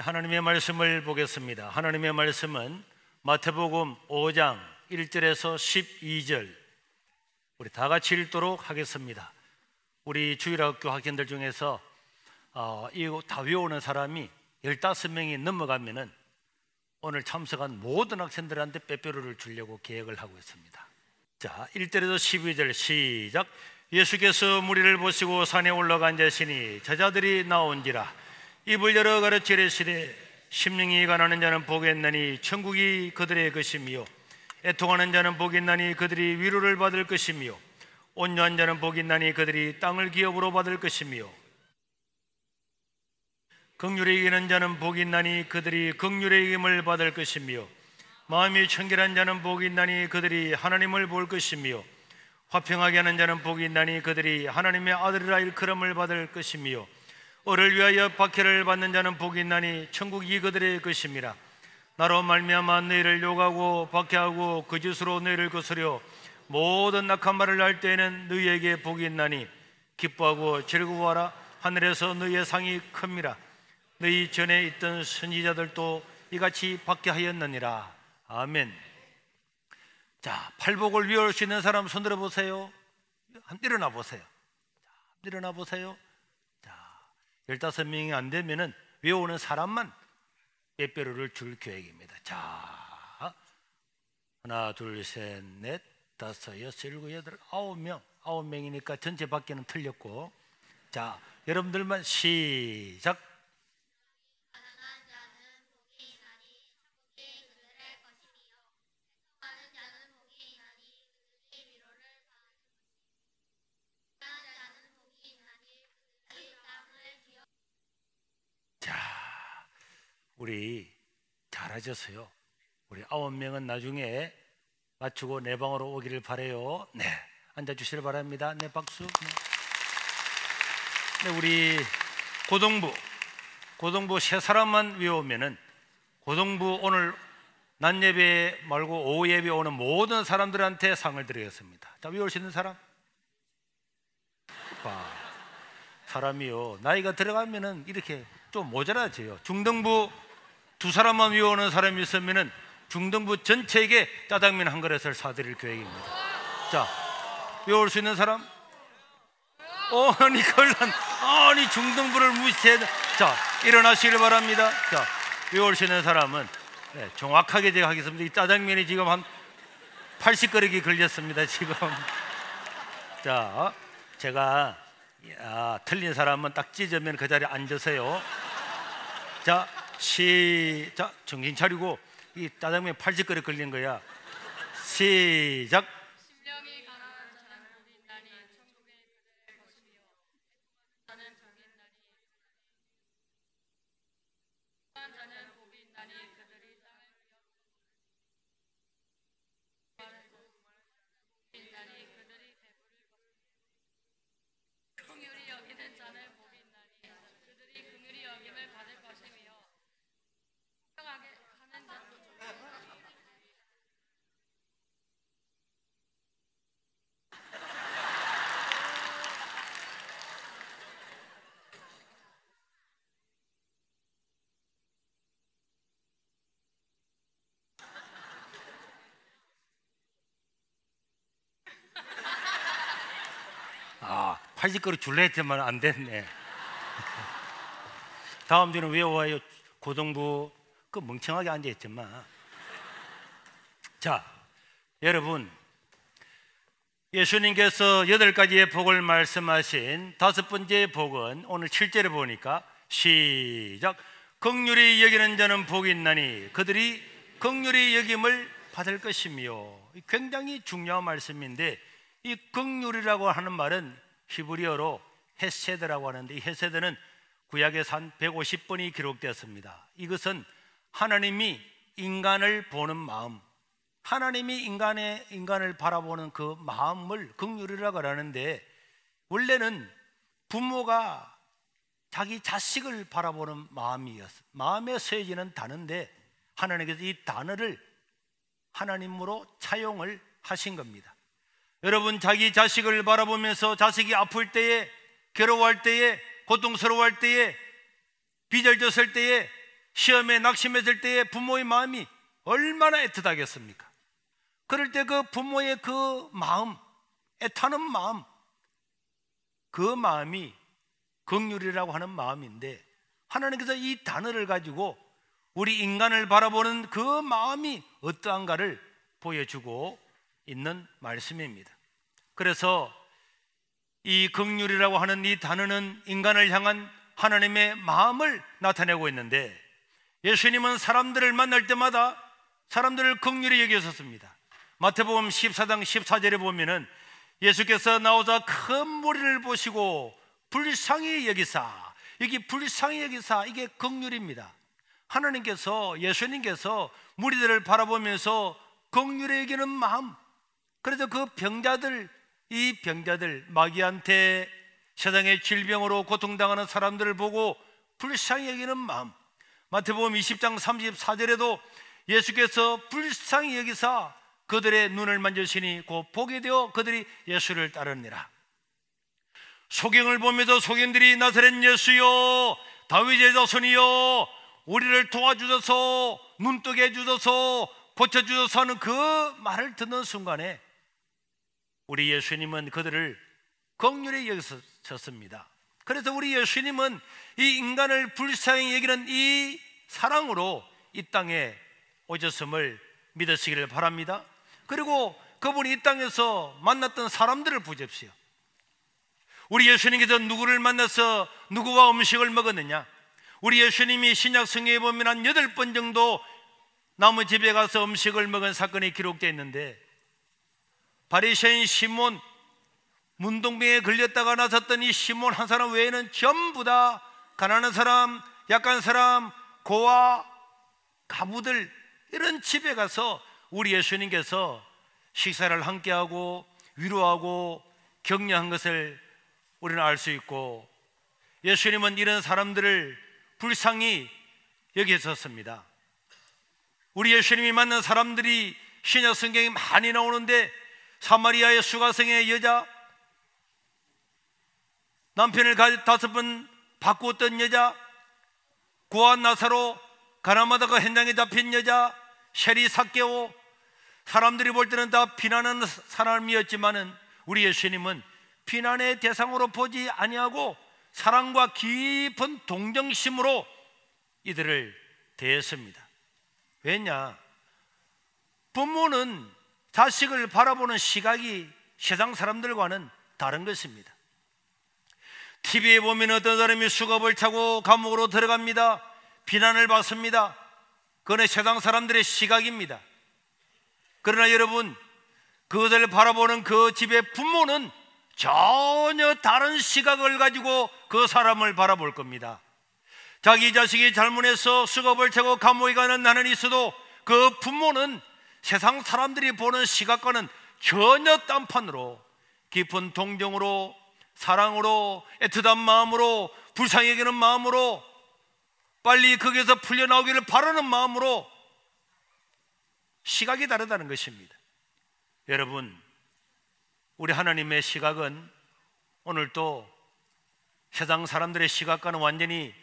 하나님의 말씀을 보겠습니다. 하나님의 말씀은 마태복음 5장 1절에서 12절 우리 다 같이 읽도록 하겠습니다. 우리 주일학교 학생들 중에서 이거 다 외우는 사람이 15명이 넘어가면은 오늘 참석한 모든 학생들한테 빼빼로를 주려고 계획을 하고 있습니다. 자, 1절에서 12절 시작. 예수께서 무리를 보시고 산에 올라가 앉으시니 제자들이 나온지라. 입을 열어 가르치시되 심령이 가난한 자는 복이 있나니 천국이 그들의 것이며 애통하는 자는 복이 있나니 그들이 위로를 받을 것이며 온유한 자는 복이 있나니 그들이 땅을 기업으로 받을 것이며 긍휼히 여기는 자는 복이 있나니 그들이 긍휼의 여김을 받을 것이며 마음이 청결한 자는 복이 있나니 그들이 하나님을 볼 것이며 화평하게 하는 자는 복이 있나니 그들이 하나님의 아들이라 일컬음을 받을 것이며 어를 위하여 박해를 받는 자는 복이 있나니 천국이 그들의 것임이라. 나로 말미암아 너희를 욕하고 박해하고 거짓으로 너희를 거스려 모든 악한 말을 할 때에는 너희에게 복이 있나니 기뻐하고 즐거워하라. 하늘에서 너희의 상이 큽니다. 너희 전에 있던 선지자들도 이같이 박해하였느니라. 아멘. 자, 팔복을 위할 수 있는 사람 손 들어 보세요. 일어나 보세요. 일어나 보세요. 15명이 안 되면은 외우는 사람만 빼빼로를 줄 계획입니다. 자, 하나, 둘, 셋, 넷, 다섯, 여섯, 일곱, 여덟, 9명. 9명이니까 전체 밖에는 틀렸고. 자, 여러분들만 시작. 우리 잘하셨어요. 우리 9명은 나중에 맞추고 내 방으로 오기를 바라요. 네, 앉아주시길 바랍니다. 네, 박수. 네, 우리 고등부 세 사람만 외우면은 고등부 오늘 낮 예배 말고 오후 예배 오는 모든 사람들한테 상을 드리겠습니다. 자, 외울 수 있는 사람? 사람이요, 나이가 들어가면은 이렇게 좀 모자라져요. 중등부 2사람만 외우는 사람이 있으면은 중등부 전체에게 짜장면 한 그릇을 사드릴 계획입니다. 자, 외울 수 있는 사람? 아니 중등부를 무시해. 자, 일어나시길 바랍니다. 자, 외울 수 있는 사람은 정확하게 제가 하겠습니다. 이 짜장면이 지금 한 80그릇이 걸렸습니다. 지금. 자, 제가 틀린 사람은 딱 찢으면 그 자리에 앉으세요. 자, 시작. 정신 차리고, 이 짜장면 80그릇 걸린 거야. 시작. 심령이 가난한 자는 복이 있나니 천국이 그들의 것이며 자는 복이 있나니 가난한 자는 복이 있나니 그들이 땅을 복이 있나니 그들이 배부를 것이며 긍휼히 여기는 자는 복이 있나니 그들이 긍휼히 여김을 받을 것이며 화평하게 하는 자는 아, 80그릇 줄래 했지만 안 됐네. 다음 주는 외워와요. 고등부 그 멍청하게 앉아있지만. 자, 여러분, 예수님께서 8가지의 복을 말씀하신 5번째 복은 오늘 7절에 보니까 시작. 긍휼히 여기는 자는 복이 있나니 그들이 긍휼히 여김을 받을 것이며. 굉장히 중요한 말씀인데, 이 긍휼이라고 하는 말은 히브리어로 헤세드라고 하는데, 이 헤세드는 구약에서 한 150번이 기록되었습니다. 이것은 하나님이 인간을 보는 마음, 하나님이 인간을 바라보는 그 마음을 긍휼이라고 하는데, 원래는 부모가 자기 자식을 바라보는 마음이었어요. 마음에 서해지는 단어인데 하나님께서 이 단어를 하나님으로 차용을 하신 겁니다. 여러분, 자기 자식을 바라보면서 자식이 아플 때에, 괴로워할 때에, 고통스러워할 때에, 비절졌을 때에 시험에 낙심했을 때의 부모의 마음이 얼마나 애틋하겠습니까? 그럴 때 그 부모의 그 마음, 애타는 마음, 그 마음이 긍휼이라고 하는 마음인데, 하나님께서 이 단어를 가지고 우리 인간을 바라보는 그 마음이 어떠한가를 보여주고 있는 말씀입니다. 그래서 이 긍휼이라고 하는 이 단어는 인간을 향한 하나님의 마음을 나타내고 있는데, 예수님은 사람들을 만날 때마다 사람들을 긍휼히 여기셨습니다. 마태복음 14장 14절에 보면은 예수께서 나오자 큰 무리를 보시고 불쌍히 여기사, 여기 불쌍히 여기사, 이게 긍휼입니다. 하나님께서, 예수님께서 무리들을 바라보면서 긍휼히 여기는 마음, 그래서 그 병자들, 이 병자들, 마귀한테 세상의 질병으로 고통당하는 사람들을 보고 불쌍히 여기는 마음, 마태복음 20장 34절에도 예수께서 불쌍히 여기사 그들의 눈을 만지시니 곧 보게 되어 그들이 예수를 따르니라. 소경을 보면서 소경들이 나사렛 예수여, 다윗의 자손이여, 우리를 도와주소서, 눈뜨게 해주소서, 고쳐주소서 하는 그 말을 듣는 순간에 우리 예수님은 그들을 긍휼히 여기셨습니다. 그래서 우리 예수님은 이 인간을 불쌍히 여기는 이 사랑으로 이 땅에 오셨음을 믿으시기를 바랍니다. 그리고 그분이 이 땅에서 만났던 사람들을 보십시오. 우리 예수님께서 누구를 만나서 누구와 음식을 먹었느냐? 우리 예수님이 신약 성경에 보면 한 8번 정도 남의 집에 가서 음식을 먹은 사건이 기록되어 있는데, 바리새인 시몬, 문둥병에 걸렸다가 나섰던 이 시몬 한 사람 외에는 전부 다 가난한 사람, 약한 사람, 고아, 가부들, 이런 집에 가서 우리 예수님께서 식사를 함께하고 위로하고 격려한 것을 우리는 알 수 있고, 예수님은 이런 사람들을 불쌍히 여기셨습니다. 우리 예수님이 만난 사람들이 신약 성경에 많이 나오는데, 사마리아의 수가성의 여자, 남편을 5번 바꾸었던 여자, 고아 나사로, 가나마다가 현장에 잡힌 여자, 세리 삭개오, 사람들이 볼 때는 다 비난하는 사람이었지만은 우리 예수님은 비난의 대상으로 보지 아니하고 사랑과 깊은 동정심으로 이들을 대했습니다. 왜냐? 부모는 자식을 바라보는 시각이 세상 사람들과는 다른 것입니다. TV에 보면 어떤 사람이 수갑을 차고 감옥으로 들어갑니다. 비난을 받습니다. 그건 세상 사람들의 시각입니다. 그러나 여러분, 그것을 바라보는 그 집의 부모는 전혀 다른 시각을 가지고 그 사람을 바라볼 겁니다. 자기 자식이 잘못해서 수갑을 차고 감옥에 가는 나는 있어도 그 부모는 세상 사람들이 보는 시각과는 전혀 딴판으로 깊은 동정으로, 사랑으로, 애틋한 마음으로, 불쌍히 여기는 마음으로, 빨리 거기에서 풀려나오기를 바라는 마음으로 시각이 다르다는 것입니다. 여러분, 우리 하나님의 시각은 오늘도 세상 사람들의 시각과는 완전히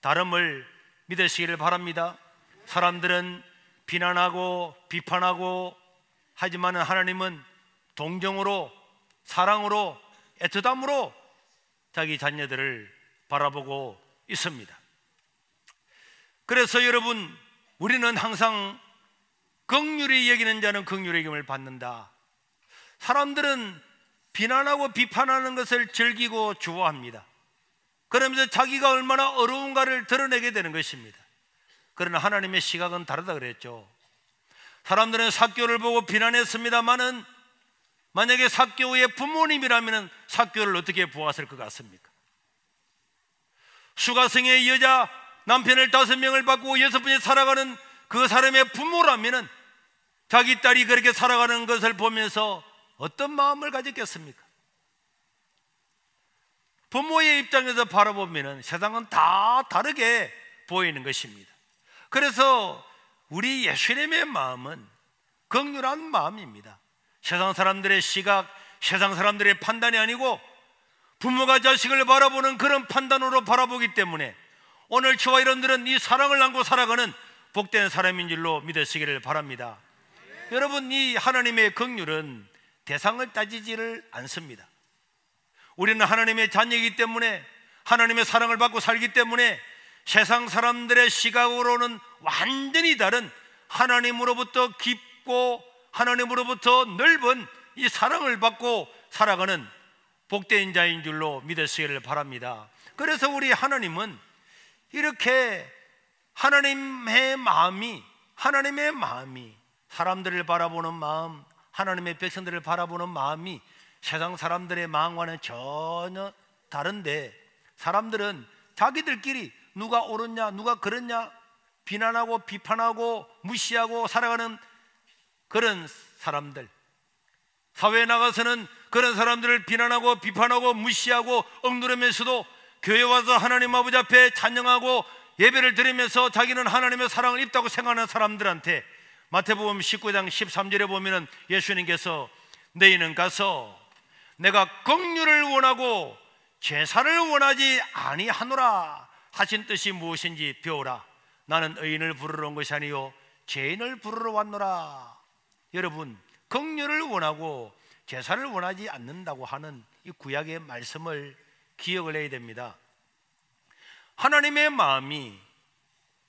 다름을 믿으시기를 바랍니다. 사람들은 비난하고 비판하고 하지만 하나님은 동정으로, 사랑으로, 애틋함으로 자기 자녀들을 바라보고 있습니다. 그래서 여러분, 우리는 항상 긍휼히 여기는 자는 긍휼히 여김을 받는다. 사람들은 비난하고 비판하는 것을 즐기고 좋아합니다. 그러면서 자기가 얼마나 어려운가를 드러내게 되는 것입니다. 그러나 하나님의 시각은 다르다 그랬죠. 사람들은 삭개오를 보고 비난했습니다마는 만약에 삭개오의 부모님이라면 삭개오를 어떻게 보았을 것 같습니까? 수가성의 여자, 남편을 5명을 받고 6번째 살아가는 그 사람의 부모라면 자기 딸이 그렇게 살아가는 것을 보면서 어떤 마음을 가졌겠습니까? 부모의 입장에서 바라보면 세상은 다 다르게 보이는 것입니다. 그래서 우리 예수님의 마음은 긍휼한 마음입니다. 세상 사람들의 시각, 세상 사람들의 판단이 아니고 부모가 자식을 바라보는 그런 판단으로 바라보기 때문에 오늘 저와 여러분들은 이 사랑을 안고 살아가는 복된 사람인 줄로 믿으시기를 바랍니다. 여러분, 이 하나님의 긍휼은 대상을 따지지를 않습니다. 우리는 하나님의 자녀이기 때문에, 하나님의 사랑을 받고 살기 때문에 세상 사람들의 시각으로는 완전히 다른 하나님으로부터 깊고 하나님으로부터 넓은 이 사랑을 받고 살아가는 복된 자인 줄로 믿으시기를 바랍니다. 그래서 우리 하나님은 이렇게 하나님의 마음이 사람들을 바라보는 마음, 하나님의 백성들을 바라보는 마음이 세상 사람들의 마음과는 전혀 다른데, 사람들은 자기들끼리 누가 옳았냐 누가 그렇냐 비난하고 비판하고 무시하고 살아가는 그런 사람들, 사회에 나가서는 그런 사람들을 비난하고 비판하고 무시하고 억누르면서도 교회 와서 하나님 아버지 앞에 찬양하고 예배를 드리면서 자기는 하나님의 사랑을 입다고 생각하는 사람들한테 마태복음 19장 13절에 보면은 예수님께서 너희는 가서 내가 긍휼을 원하고 제사를 원하지 아니하노라 하신 뜻이 무엇인지 배우라. 나는 의인을 부르러 온 것이 아니요 죄인을 부르러 왔노라. 여러분, 긍휼을 원하고 제사를 원하지 않는다고 하는 이 구약의 말씀을 기억을 해야 됩니다. 하나님의 마음이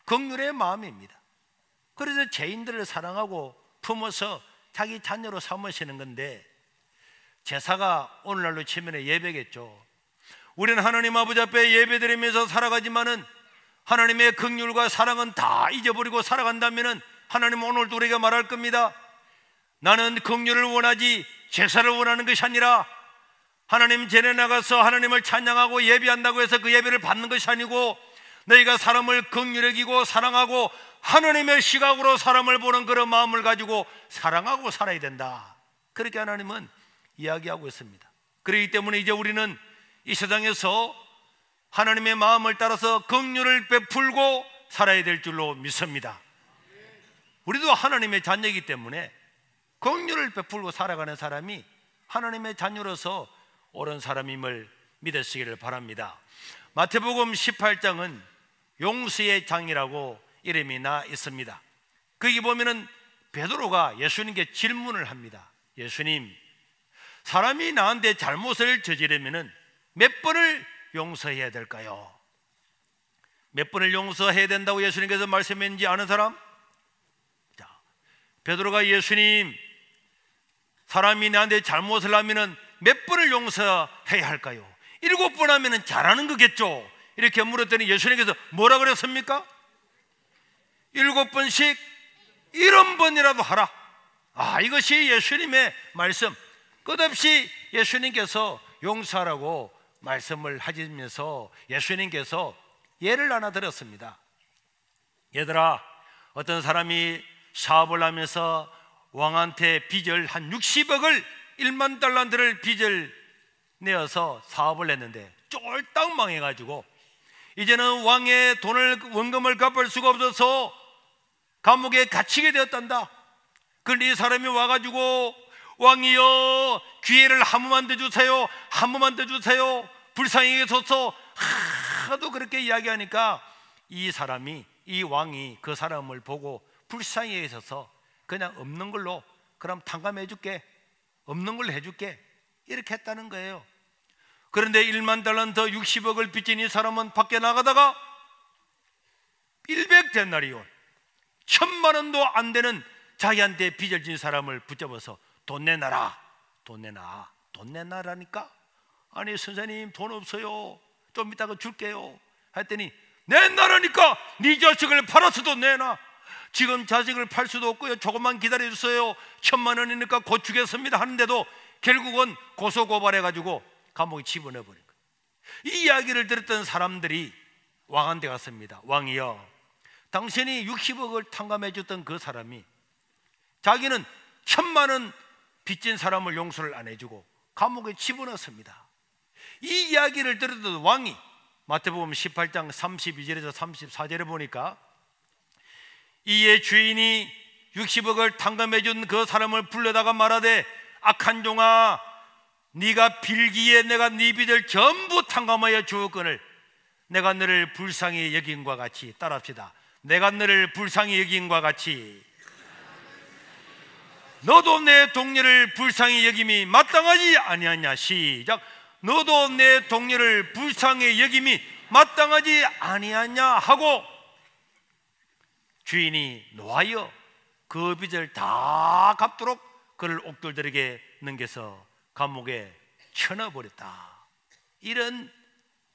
긍휼의 마음입니다. 그래서 죄인들을 사랑하고 품어서 자기 자녀로 삼으시는 건데, 제사가 오늘날로 치면 예배겠죠. 우리는 하나님 아버지 앞에 예배드리면서 살아가지만은 하나님의 긍휼과 사랑은 다 잊어버리고 살아간다면은 하나님은 오늘도 우리에게 말할 겁니다. 나는 긍휼을 원하지 제사를 원하는 것이 아니라, 하나님 전에 나가서 하나님을 찬양하고 예배한다고 해서 그 예배를 받는 것이 아니고, 너희가 사람을 긍휼히 여기고 사랑하고 하나님의 시각으로 사람을 보는 그런 마음을 가지고 사랑하고 살아야 된다. 그렇게 하나님은 이야기하고 있습니다. 그렇기 때문에 이제 우리는 이 세상에서 하나님의 마음을 따라서 긍휼을 베풀고 살아야 될 줄로 믿습니다. 우리도 하나님의 자녀이기 때문에 긍휼을 베풀고 살아가는 사람이 하나님의 자녀로서 옳은 사람임을 믿으시기를 바랍니다. 마태복음 18장은 용서의 장이라고 이름이 나 있습니다. 거기 보면은 베드로가 예수님께 질문을 합니다. 예수님, 사람이 나한테 잘못을 저지르면은 몇 번을 용서해야 될까요? 몇 번을 용서해야 된다고 예수님께서 말씀했는지 아는 사람? 자, 베드로가 예수님, 사람이 나한테 잘못을 하면은 몇 번을 용서해야 할까요? 7번 하면은 잘하는 거겠죠? 이렇게 물었더니 예수님께서 뭐라 그랬습니까? 7번씩 70번이라도 하라. 이것이 예수님의 말씀. 끝없이 예수님께서 용서하라고 말씀을 하시면서 예수님께서 예를 하나 들었습니다. 얘들아, 어떤 사람이 사업을 하면서 왕한테 빚을 한 60억을 1만 달란트를 빚을 내어서 사업을 했는데 쫄딱 망해가지고 이제는 왕의 원금을 갚을 수가 없어서 감옥에 갇히게 되었단다. 그런데 이 사람이 와가지고 왕이여, 기회를 한 번만 더 주세요, 한 번만 더 주세요, 불쌍히 여기소서 하도 그렇게 이야기하니까 이 왕이 그 사람을 보고 불쌍히 여기소서 그냥 없는 걸로 그럼 탕감해 줄게, 없는 걸로 해줄게, 이렇게 했다는 거예요. 그런데 1만 달란트 60억을 빚진 이 사람은 밖에 나가다가 100데나리온 1000만 원도 안 되는 자기한테 빚을 진 사람을 붙잡아서 돈 내놔라, 돈 내놔, 돈 내놔라니까. 아니 선생님, 돈 없어요, 좀 이따가 줄게요 했더니 내놔라니까. 네 자식을 팔아서도 내놔. 지금 자식을 팔 수도 없고요, 조금만 기다려주세요, 1000만 원이니까 곧 주겠습니다 하는데도 결국은 고소고발해가지고 감옥에 집어넣어버린 거예요. 이 이야기를 들었던 사람들이 왕한테 갔습니다. 왕이여, 당신이 60억을 탕감해 줬던 그 사람이 자기는 1000만 원 빚진 사람을 용서를 안 해주고 감옥에 집어넣습니다. 이 이야기를 들었던 왕이 마태복음 18장 32절에서 34절에 보니까 이에 주인이 60억을 탕감해 준 그 사람을 불러다가 말하되 악한 종아, 네가 빌기에 내가 네 빚을 전부 탕감하여 주었거늘 내가 너를 불쌍히 여김과 같이, 따라합시다. 내가 너를 불쌍히 여김과 같이 너도 내 동료를 불쌍히 여김이 마땅하지 아니하냐. 시작. 너도 내 동료를 불쌍히 여김이 마땅하지 아니하냐 하고 주인이 노하여 그 빚을 다 갚도록 그를 옥졸들에게 넘겨서 감옥에 쳐넣어버렸다. 이런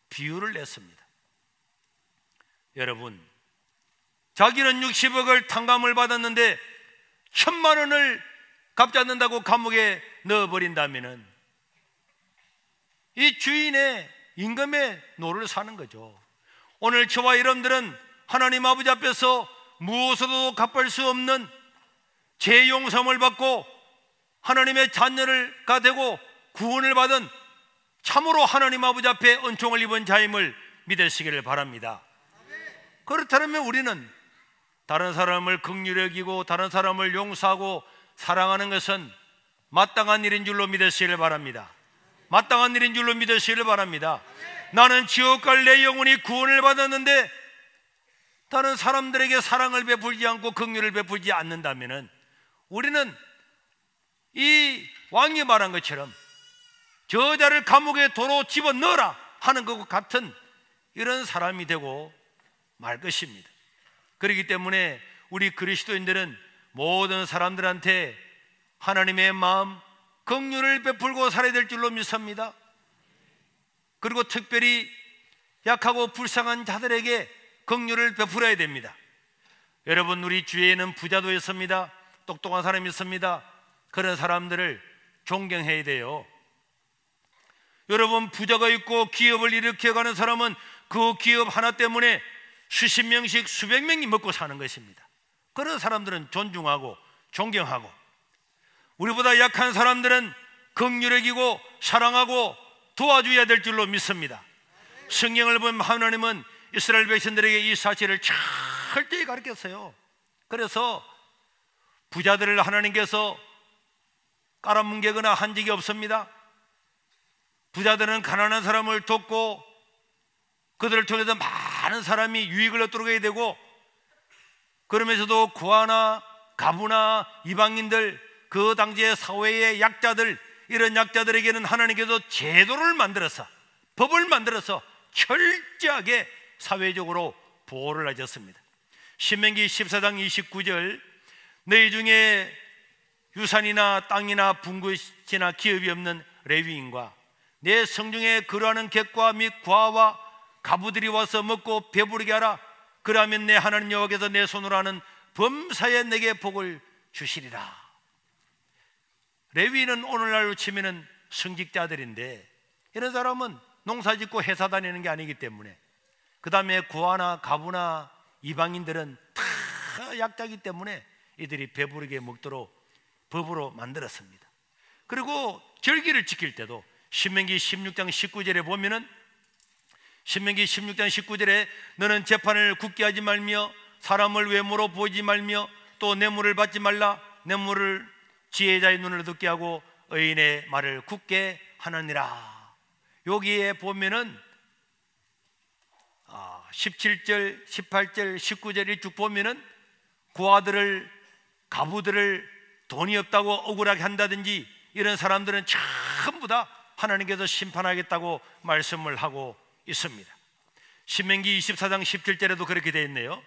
비유를 냈습니다. 여러분, 자기는 60억을 탕감을 받았는데 1,000만 원을 갚지 않는다고 감옥에 넣어버린다면 이 주인의 임금의 노를 사는 거죠. 오늘 저와 여러분들은 하나님 아버지 앞에서 무엇으로도 갚을 수 없는 죄 용서를 받고 하나님의 자녀가 되고 구원을 받은 참으로 하나님 아버지 앞에 은총을 입은 자임을 믿으시기를 바랍니다. 그렇다면 우리는 다른 사람을 긍휼히 여기고 다른 사람을 용서하고 사랑하는 것은 마땅한 일인 줄로 믿으시기를 바랍니다. 마땅한 일인 줄로 믿으시기를 바랍니다. 나는 지옥 갈 내 영혼이 구원을 받았는데 다른 사람들에게 사랑을 베풀지 않고 긍휼을 베풀지 않는다면 우리는 이 왕이 말한 것처럼 저자를 감옥에 도로 집어넣어라 하는 것과 같은 이런 사람이 되고 말 것입니다. 그렇기 때문에 우리 그리스도인들은 모든 사람들한테 하나님의 마음, 긍휼을 베풀고 살아야 될 줄로 믿습니다. 그리고 특별히 약하고 불쌍한 자들에게 긍휼을 베풀어야 됩니다. 여러분, 우리 주위에는 부자도 있습니다. 똑똑한 사람이 있습니다. 그런 사람들을 존경해야 돼요. 여러분, 부자가 있고 기업을 일으켜가는 사람은 그 기업 하나 때문에 수십 명씩 수백 명이 먹고 사는 것입니다. 그런 사람들은 존중하고 존경하고, 우리보다 약한 사람들은 긍휼히 여기고 사랑하고 도와줘야 될 줄로 믿습니다. 성경을 보면 하나님은 이스라엘 백성들에게 이 사실을 철저히 가르쳤어요. 그래서 부자들을 하나님께서 깔아뭉개거나 한 적이 없습니다. 부자들은 가난한 사람을 돕고 그들을 통해서 많은 사람이 유익을 얻도록 해야 되고, 그러면서도 고아나 가부나 이방인들, 그 당시의 사회의 약자들, 이런 약자들에게는 하나님께서 제도를 만들어서, 법을 만들어서 철저하게 사회적으로 보호를 하셨습니다. 신명기 14장 29절, 너희 중에 유산이나 땅이나 분깃이나 기업이 없는 레위인과 내 성중에 거류하는 객과 및 과와 가부들이 와서 먹고 배부르게 하라. 그러면 내 하나님 여호와께서 내 손으로 하는 범사에 내게 복을 주시리라. 레위인은 오늘날로 치면은 성직자들인데, 이런 사람은 농사짓고 회사 다니는 게 아니기 때문에, 그 다음에 고아나 가부나 이방인들은 다 약자이기 때문에 이들이 배부르게 먹도록 법으로 만들었습니다. 그리고 절기를 지킬 때도 신명기 16장 19절에 보면은, 신명기 16장 19절에 너는 재판을 굳게 하지 말며 사람을 외모로 보지 말며 또 뇌물을 받지 말라. 뇌물을 지혜자의 눈을 듣게 하고 의인의 말을 굳게 하느니라. 여기에 보면은 17절, 18절, 19절을 쭉 보면은 고아들을, 가부들을 돈이 없다고 억울하게 한다든지 이런 사람들은 전부 다 하나님께서 심판하겠다고 말씀을 하고 있습니다. 신명기 24장 17절에도 그렇게 되어 있네요.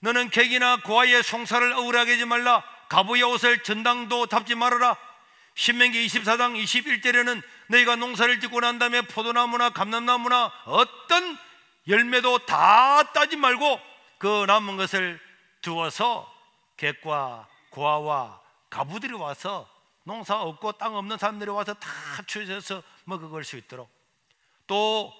너는 객이나 고아의 송사를 억울하게 하지 말라. 가부의 옷을 전당도 잡지 말아라. 신명기 24장 21절에는 너희가 농사를 짓고 난 다음에 포도나무나 감람나무나 어떤 열매도 다 따지 말고 그 남은 것을 두어서 객과 고아와 가부들이 와서, 농사 없고 땅 없는 사람들이 와서 다 추려서 먹을 수 있도록, 또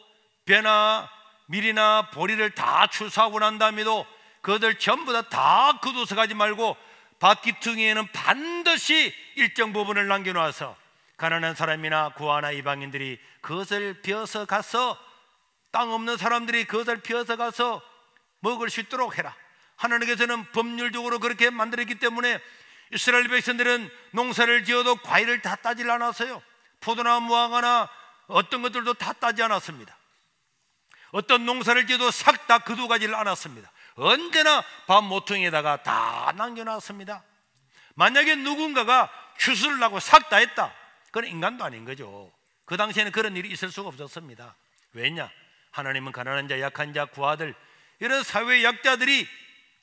배나 밀이나 보리를 다 추수하고 난 다음에도 그들 전부 다 거두서 가지 말고 밭기퉁이에는 반드시 일정 부분을 남겨놔서 가난한 사람이나 고아나 이방인들이 그것을 베어서 가서, 땅 없는 사람들이 그것을 베어서 가서 먹을 수 있도록 해라. 하나님께서는 법률적으로 그렇게 만들었기 때문에 이스라엘 백성들은 농사를 지어도 과일을 다 따질 않았어요. 포도나 무화과나 어떤 것들도 다 따지 않았습니다. 어떤 농사를 지어도 싹 다 거두가지를 않았습니다. 언제나 밥 모퉁이에다가 다 남겨놨습니다. 만약에 누군가가 추수를 하고 싹 다 했다, 그건 인간도 아닌 거죠. 그 당시에는 그런 일이 있을 수가 없었습니다. 왜냐? 하나님은 가난한 자, 약한 자, 구하들, 이런 사회 약자들이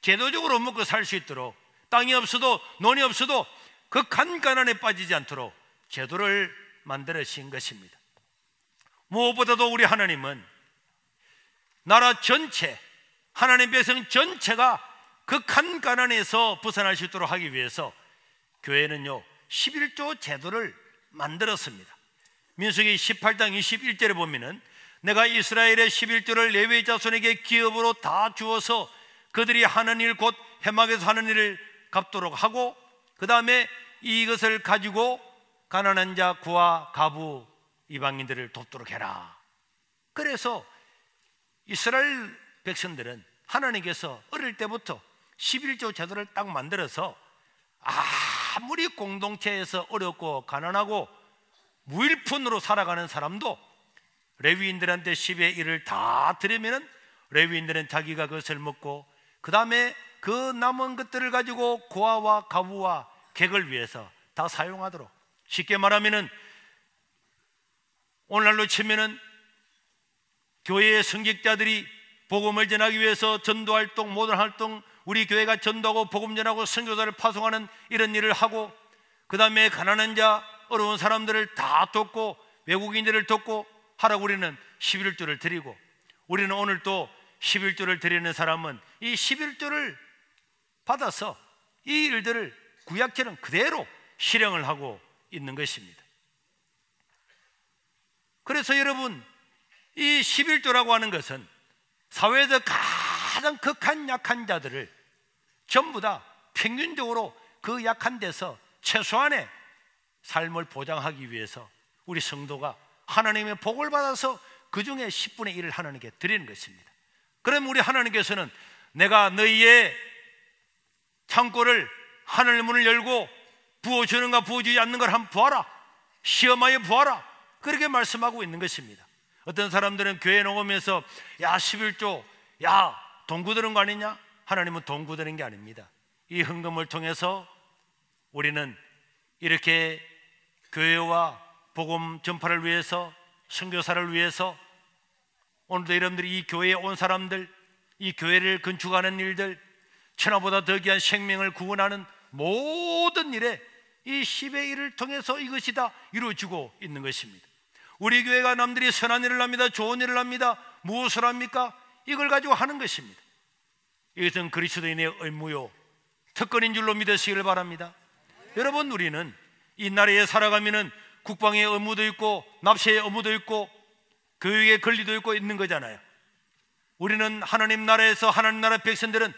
제도적으로 먹고 살 수 있도록, 땅이 없어도 논이 없어도 극한 가난에 빠지지 않도록 제도를 만들으신 것입니다. 무엇보다도 우리 하나님은 나라 전체, 하나님 백성 전체가 극한 가난에서 벗어날 수 있도록 하기 위해서 교회는요 11조 제도를 만들었습니다. 민수기 18장 21절에 보면은 내가 이스라엘의 11조를 레위 자손에게 기업으로 다 주어서 그들이 하는 일 곧 해막에서 하는 일을 갚도록 하고, 그 다음에 이것을 가지고 가난한 자, 구하, 가부, 이방인들을 돕도록 해라. 그래서 이스라엘 백성들은 하나님께서 어릴 때부터 11조 제도를 딱 만들어서 아무리 공동체에서 어렵고 가난하고 무일푼으로 살아가는 사람도 레위인들한테 10의 1을 다 드리면은 레위인들은 자기가 그것을 먹고 그 다음에 그 남은 것들을 가지고 고아와 가부와 객을 위해서 다 사용하도록, 쉽게 말하면은 오늘날로 치면은 교회의 성직자들이 복음을 전하기 위해서 전도활동, 모든 활동, 우리 교회가 전도하고 복음 전하고 선교사를 파송하는 이런 일을 하고, 그 다음에 가난한 자, 어려운 사람들을 다 돕고 외국인들을 돕고 하라고 우리는 11조를 드리고, 우리는 오늘 또 11조를 드리는 사람은 이 11조를 받아서 이 일들을 구약처럼 그대로 실행을 하고 있는 것입니다. 그래서 여러분, 이 11조라고 하는 것은 사회에서 가장 극한 약한 자들을 전부 다 평균적으로 그 약한 데서 최소한의 삶을 보장하기 위해서 우리 성도가 하나님의 복을 받아서 그 중에 10분의 1을 하나님께 드리는 것입니다. 그럼 우리 하나님께서는 내가 너희의 창고를, 하늘 문을 열고 부어주는가 부어주지 않는가를 한번 보아라, 시험하여 보아라, 그렇게 말씀하고 있는 것입니다. 어떤 사람들은 교회에 오면서 야 11조, 야 돈 굳는 거 아니냐? 하나님은 돈 굳는 게 아닙니다. 이 헌금을 통해서 우리는 이렇게 교회와 복음 전파를 위해서, 선교사를 위해서, 오늘도 여러분들이 이 교회에 온 사람들, 이 교회를 건축하는 일들, 천하보다 더 귀한 생명을 구원하는 모든 일에 이 10의 1을 통해서 이것이 다 이루어지고 있는 것입니다. 우리 교회가 남들이 선한 일을 합니다, 좋은 일을 합니다. 무엇을 합니까? 이걸 가지고 하는 것입니다. 이것은 그리스도인의 의무요 특권인 줄로 믿으시기를 바랍니다. 여러분, 우리는 이 나라에 살아가면은 국방의 의무도 있고 납세의 의무도 있고 교육의 권리도 있고 있는 거잖아요. 우리는 하나님 나라에서, 하나님 나라 백성들은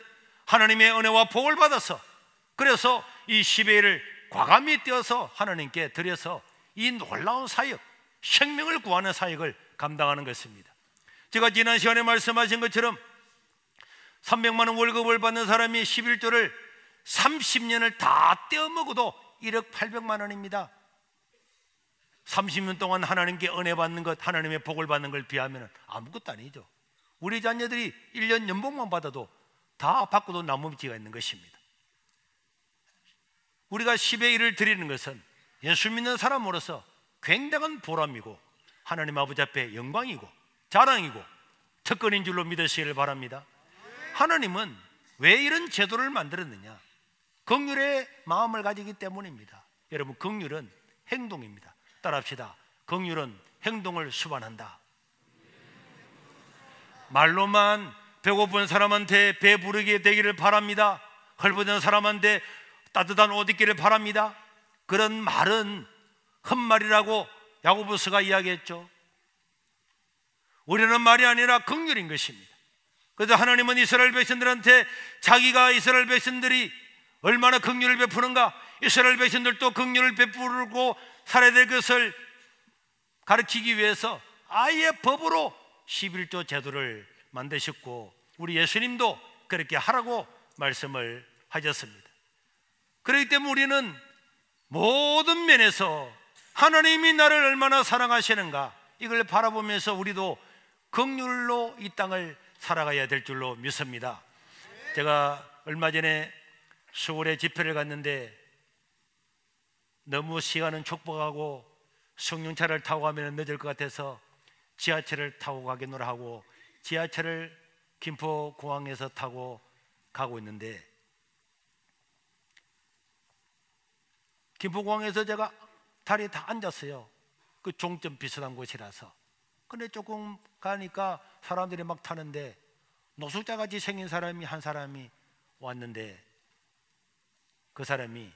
하나님의 은혜와 복을 받아서, 그래서 이 10의 1을 과감히 떼어서 하나님께 드려서 이 놀라운 사역, 생명을 구하는 사역을 감당하는 것입니다. 제가 지난 시간에 말씀하신 것처럼 300만 원 월급을 받는 사람이 11조를 30년을 다 떼어먹어도 1억 800만 원입니다. 30년 동안 하나님께 은혜 받는 것, 하나님의 복을 받는 걸 비하면 아무것도 아니죠. 우리 자녀들이 1년 연봉만 받아도 다 받고도 나무미치가 있는 것입니다. 우리가 10의 1을 드리는 것은 예수 믿는 사람으로서 굉장한 보람이고 하나님 아버지 앞에 영광이고 자랑이고 특권인 줄로 믿으시기를 바랍니다. 하나님은 왜 이런 제도를 만들었느냐? 긍휼의 마음을 가지기 때문입니다. 여러분, 긍휼은 행동입니다. 따라합시다. 긍휼은 행동을 수반한다. 말로만 배고픈 사람한테 배 부르게 되기를 바랍니다. 헐벗은 사람한테 따뜻한 옷 입기를 바랍니다. 그런 말은 헛말이라고 야고보서가 이야기했죠. 우리는 말이 아니라 긍휼인 것입니다. 그래서 하나님은 이스라엘 백성들한테 자기가 이스라엘 백성들이 얼마나 긍휼을 베푸는가, 이스라엘 백성들도 긍휼을 베푸고 살아야 될 것을 가르치기 위해서 아예 법으로 11조 제도를 만드셨고, 우리 예수님도 그렇게 하라고 말씀을 하셨습니다. 그렇기 때문에 우리는 모든 면에서 하나님이 나를 얼마나 사랑하시는가, 이걸 바라보면서 우리도 긍휼로 이 땅을 살아가야 될 줄로 믿습니다. 제가 얼마 전에 서울에 집회를 갔는데 너무 시간은 촉박하고 승용차를 타고 가면 늦을 것 같아서 지하철을 타고 가겠노라 하고 지하철을 김포공항에서 타고 가고 있는데, 김포공항에서 제가 다리에 다 앉았어요. 그 종점 비슷한 곳이라서. 근데 조금 가니까 사람들이 막 타는데 노숙자같이 생긴 사람이 한 사람이 왔는데 그 사람이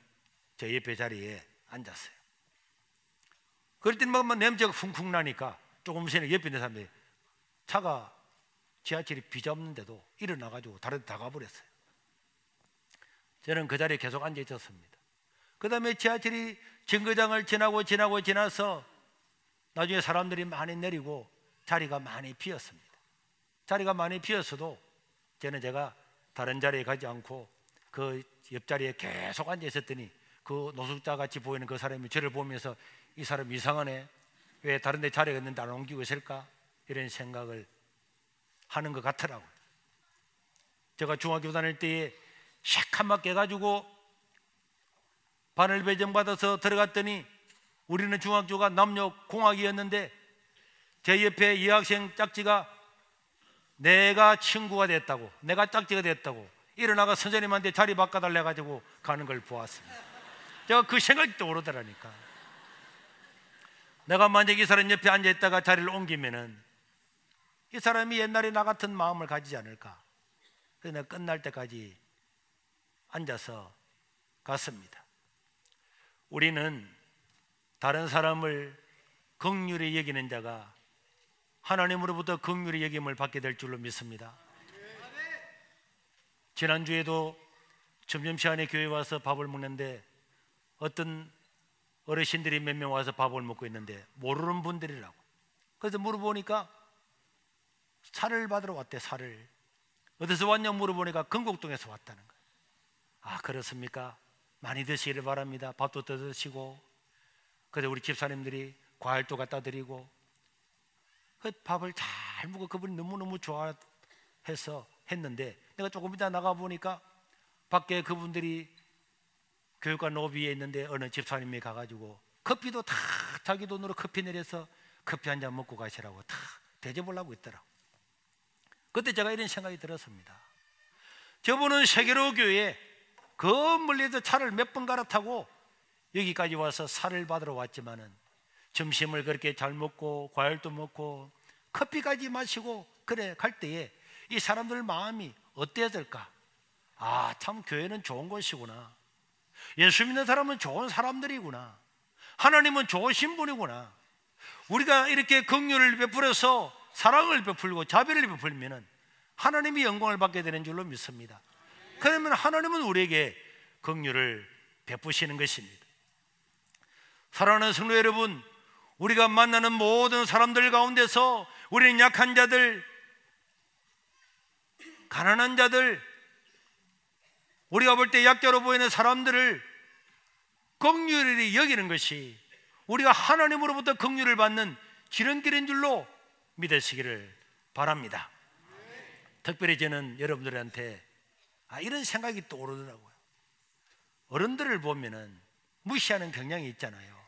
제 옆에 자리에 앉았어요. 그럴 때는 막 냄새가 쿵쿵 나니까 조금 전에 옆에 있는 사람이 차가 지하철이 비잡는데도 일어나가지고 다른 데 다 가버렸어요. 저는 그 자리에 계속 앉아 있었습니다. 그 다음에 지하철이 정거장을 지나서 나중에 사람들이 많이 내리고 자리가 많이 비었습니다. 자리가 많이 비었어도 제가 다른 자리에 가지 않고 그 옆자리에 계속 앉아 있었더니 그 노숙자 같이 보이는 그 사람이 저를 보면서 이 사람 이상하네, 왜 다른 데 자리가 있는데 안 옮기고 있을까, 이런 생각을 하는 것 같더라고요. 제가 중학교 다닐 때에 새카맣게 해가지고 반을 배정받아서 들어갔더니 우리는 중학교가 남녀 공학이었는데 제 옆에 여학생 짝지가 내가 친구가 됐다고, 내가 짝지가 됐다고 일어나가 선생님한테 자리 바꿔달래 가지고 가는 걸 보았습니다. 제가 그 생각이 떠오르더라니까. 내가 만약 이 사람 옆에 앉아있다가 자리를 옮기면은 이 사람이 옛날에 나 같은 마음을 가지지 않을까. 그래서 내가 끝날 때까지 앉아서 갔습니다. 우리는 다른 사람을 긍휼히 여기는 자가 하나님으로부터 긍휼히 여김을 받게 될 줄로 믿습니다. 지난주에도 점심시간에 교회 와서 밥을 먹는데 어떤 어르신들이 몇 명 와서 밥을 먹고 있는데 모르는 분들이라고. 그래서 물어보니까 살을 받으러 왔대. 살을 어디서 왔냐고 물어보니까 건곡동에서 왔다는 거예요. 아, 그렇습니까? 많이 드시기를 바랍니다. 밥도 더 드시고. 그래서 우리 집사님들이 과일도 갖다 드리고 그 밥을 잘 먹고 그분이 너무너무 좋아해서 했는데 내가 조금 이따 나가보니까 밖에 그분들이 교육관 로비에 있는데 어느 집사님이 가가지고 커피도 다 자기 돈으로 커피 내려서 커피 한 잔 먹고 가시라고 다 대접을 하고 있더라고. 그때 제가 이런 생각이 들었습니다. 저분은 세계로 교회에 그 멀리서 차를 몇 번 갈아타고 여기까지 와서 살을 받으러 왔지만은 점심을 그렇게 잘 먹고 과일도 먹고 커피까지 마시고 그래 갈 때에 이 사람들 마음이 어땠을까? 아, 참 교회는 좋은 곳이구나. 예수 믿는 사람은 좋은 사람들이구나. 하나님은 좋으신 분이구나. 우리가 이렇게 긍휼을 베풀어서 사랑을 베풀고 자비를 베풀면은 하나님이 영광을 받게 되는 줄로 믿습니다. 그러면 하나님은 우리에게 긍휼을 베푸시는 것입니다. 사랑하는 성도 여러분, 우리가 만나는 모든 사람들 가운데서 우리는 약한 자들, 가난한 자들, 우리가 볼 때 약자로 보이는 사람들을 긍휼히 여기는 것이 우리가 하나님으로부터 긍휼을 받는 지름길인 줄로 믿으시기를 바랍니다. 특별히 저는 여러분들한테 이런 생각이 떠오르더라고요. 어른들을 보면은 무시하는 경향이 있잖아요.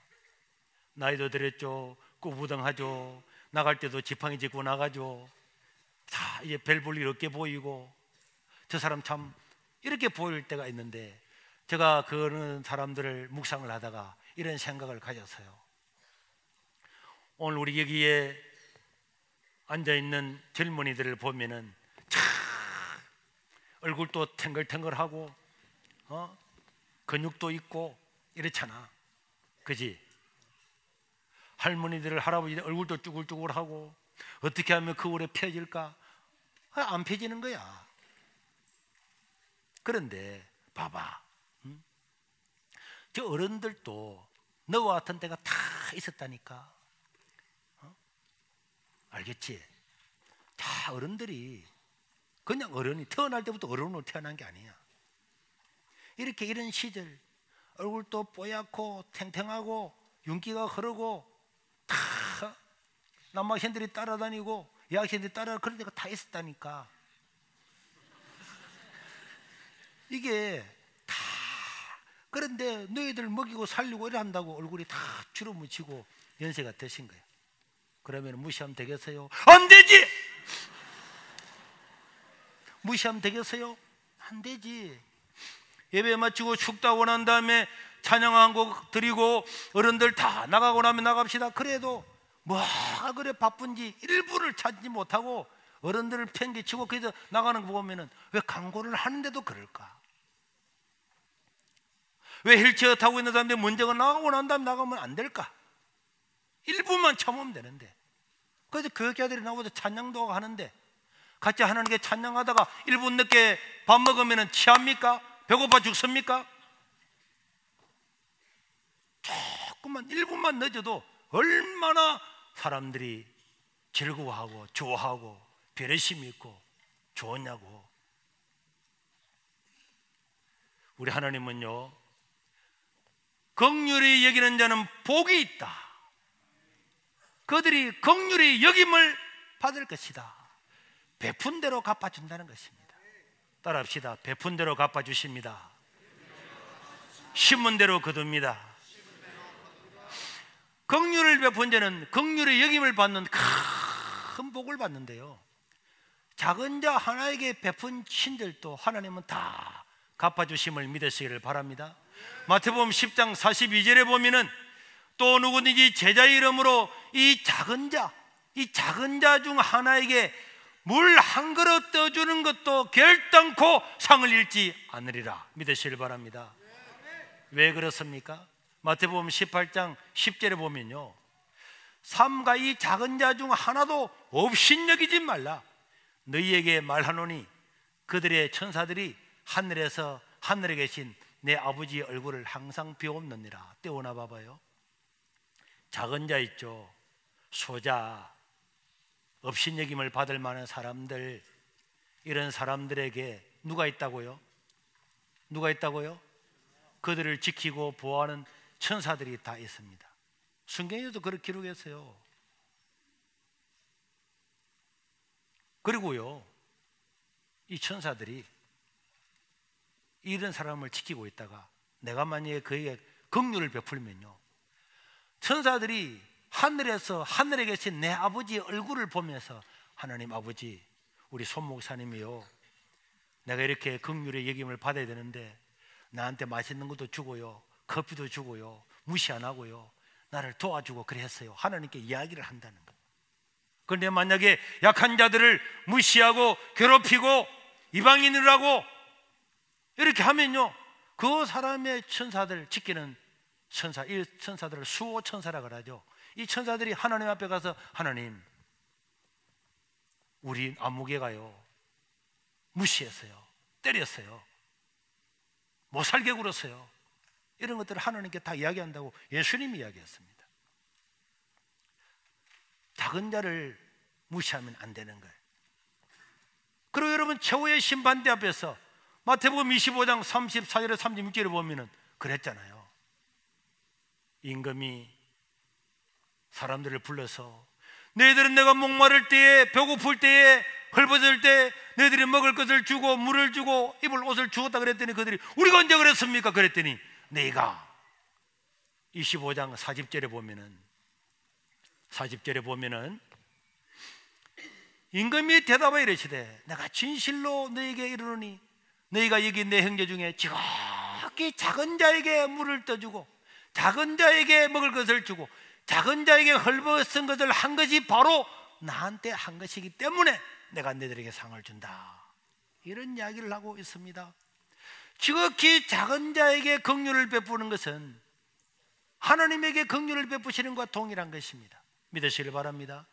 나이도 들었죠, 꾸부등하죠, 나갈 때도 지팡이 짚고 나가죠. 다 이제 별 볼 일 없게 보이고 저 사람 참 이렇게 보일 때가 있는데 제가 그런 사람들을 묵상을 하다가 이런 생각을 가졌어요. 오늘 우리 여기에 앉아있는 젊은이들을 보면은 참 얼굴도 탱글탱글하고 근육도 있고 이렇잖아, 그지? 할머니들, 할아버지들 얼굴도 쭈글쭈글하고 어떻게 하면 그 오래 펴질까? 안 펴지는 거야. 그런데 봐봐, 저 어른들도 너와 같은 때가 다 있었다니까. 알겠지? 다 어른들이 그냥 어른이 태어날 때부터 어른으로 태어난 게 아니야. 이렇게 이런 시절 얼굴도 뽀얗고 탱탱하고 윤기가 흐르고 다 남학생들이 따라다니고 이 아저씨한테 따라 그런 데가 다 있었다니까. 이게 다 그런데 너희들 먹이고 살리고 이래 한다고 얼굴이 다 주로 묻히고 연세가 드신 거예요. 그러면 무시하면 되겠어요? 안 되지! 무시하면 되겠어요? 안 되지. 예배 마치고 축도하고 난 다음에 찬양 한 곡 드리고 어른들 다 나가고 나면 나갑시다. 그래도 뭐가 그래 바쁜지 1분을 찾지 못하고 어른들을 팽개치고 그래서 나가는 거 보면은 왜 광고를 하는데도 그럴까? 왜 휠체어 타고 있는 사람들이 문제가 나가고 난 다음에 나가면 안 될까? 1분만 참으면 되는데. 그래서 교육자들이 나오서 찬양도 하고 하는데 같이 하나님께 찬양하다가 1분 늦게 밥 먹으면 취합니까? 배고파 죽습니까? 조금만 1분만 늦어도 얼마나 사람들이 즐거워하고 좋아하고 배려심이 있고 좋으냐고. 우리 하나님은요, 긍휼히 여기는 자는 복이 있다. 그들이 긍휼히 여김을 받을 것이다. 베푼 대로 갚아준다는 것입니다. 따라합시다. 베푼 대로 갚아주십니다. 심은 대로 거둡니다. 긍휼을 베푼 자는 긍휼의 여김을 받는 큰 복을 받는데요, 작은 자 하나에게 베푼 신들도 하나님은 다 갚아주심을 믿으시기를 바랍니다. 마태복음 10장 42절에 보면은 또 누구든지 제자의 이름으로 이 작은 자 중 하나에게 물 한 그릇 떠주는 것도 결단코 상을 잃지 않으리라 믿으시길 바랍니다. 왜 그렇습니까? 마태복음 18장 10절에 보면요, 삼가 이 작은 자 중 하나도 업신여기지 말라. 너희에게 말하노니 그들의 천사들이 하늘에 계신 내 아버지의 얼굴을 항상 비옵느니라. 떼어나 봐봐요. 작은 자 있죠, 소자, 업신여김을 받을 만한 사람들, 이런 사람들에게 누가 있다고요? 누가 있다고요? 그들을 지키고 보호하는 천사들이 다 있습니다. 성경에도 그렇게 기록했어요. 그리고요, 이 천사들이 이런 사람을 지키고 있다가 내가 만약에 그에게 긍휼을 베풀면요, 천사들이 하늘에 계신 내 아버지의 얼굴을 보면서 하나님 아버지, 우리 손 목사님이요, 내가 이렇게 긍휼의 여김을 받아야 되는데 나한테 맛있는 것도 주고요, 커피도 주고요, 무시 안 하고요, 나를 도와주고 그랬어요. 하나님께 이야기를 한다는 것. 그런데 만약에 약한 자들을 무시하고 괴롭히고 이방인을 하고 이렇게 하면요, 그 사람의 천사들 지키는 천사, 이 천사들을 수호 천사라고 하죠. 이 천사들이 하나님 앞에 가서 하나님, 우리 아무개가요 무시했어요, 때렸어요, 못 살게 굴었어요. 이런 것들을 하나님께 다 이야기한다고 예수님이 이야기했습니다. 작은 자를 무시하면 안 되는 거예요. 그리고 여러분, 최후의 심판대 앞에서 마태복음 25장 34절에 36절에 보면은 그랬잖아요. 임금이 사람들을 불러서 너희들은 내가 목마를 때에, 배고플 때에, 헐벗을 때 너희들이 먹을 것을 주고 물을 주고 입을 옷을 주었다 그랬더니 그들이 우리가 언제 그랬습니까? 그랬더니 너희가 25장 40절에 보면은 임금이 대답하여 이르시되 내가 진실로 너희에게 이르노니 너희가 여기 내 형제 중에 지극히 작은 자에게 물을 떠주고 작은 자에게 먹을 것을 주고 작은 자에게 헐벗은 것을 한 것이 바로 나한테 한 것이기 때문에 내가 너희들에게 상을 준다. 이런 이야기를 하고 있습니다. 지극히 작은 자에게 긍휼을 베푸는 것은 하나님에게 긍휼을 베푸시는 것과 동일한 것입니다. 믿으시길 바랍니다.